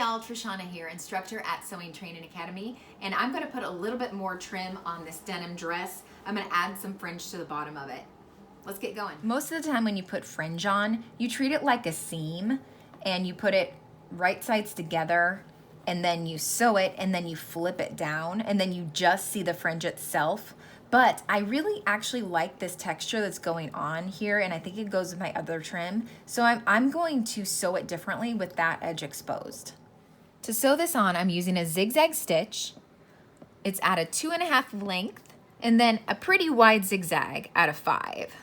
y'all, Trishawna here, instructor at Sewing Training Academy, and I'm going to put a little bit more trim on this denim dress. I'm going to add some fringe to the bottom of it. Let's get going. Most of the time when you put fringe on, you treat it like a seam and you put it right sides together and then you sew it and then you flip it down and then you just see the fringe itself. But I really actually like this texture that's going on here, and I think it goes with my other trim. So I'm going to sew it differently with that edge exposed. To sew this on, I'm using a zigzag stitch. It's at a 2.5 length, and then a pretty wide zigzag at a 5.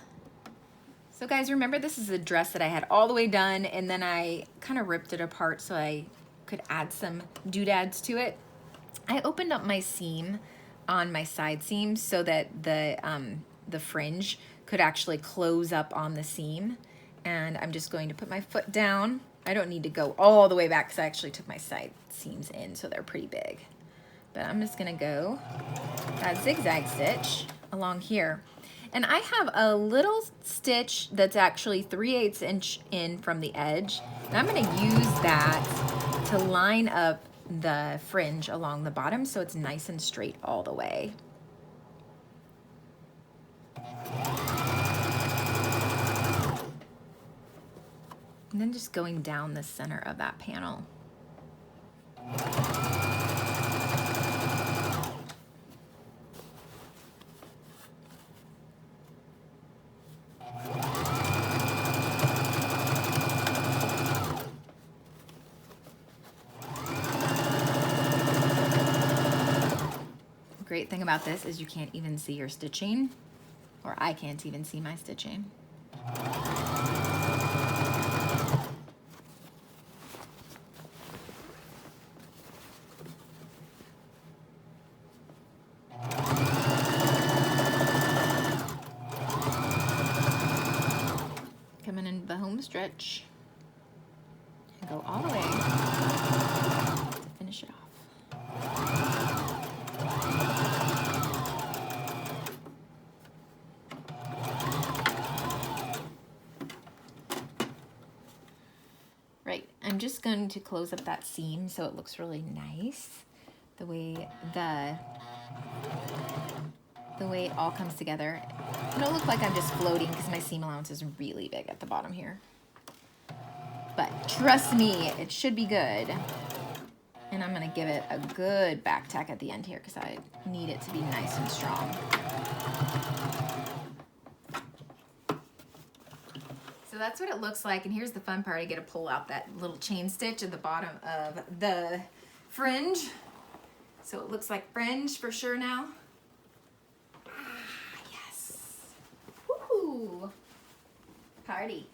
So guys, remember this is a dress that I had all the way done, and then I kind of ripped it apart so I could add some doodads to it. I opened up my seam on my side seam so that the fringe could actually close up on the seam, and I'm just going to put my foot down. I don't need to go all the way back because I actually took my side seams in, so they're pretty big. But I'm just gonna go that zigzag stitch along here, and I have a little stitch that's actually 3/8 inch in from the edge, and I'm gonna use that to line up the fringe along the bottom so it's nice and straight all the way. And then just going down the center of that panel. Great thing about this is you can't even see your stitching, or I can't even see my stitching. Coming into the home stretch and go all the way to finish it off. Right, I'm just going to close up that seam so it looks really nice. The way it all comes together. It'll look like I'm just floating because my seam allowance is really big at the bottom here. But trust me, it should be good. And I'm gonna give it a good back tack at the end here because I need it to be nice and strong. So that's what it looks like, and here's the fun part. I get to pull out that little chain stitch at the bottom of the fringe. So it looks like fringe for sure now. Ah, yes. Woohoo! Party.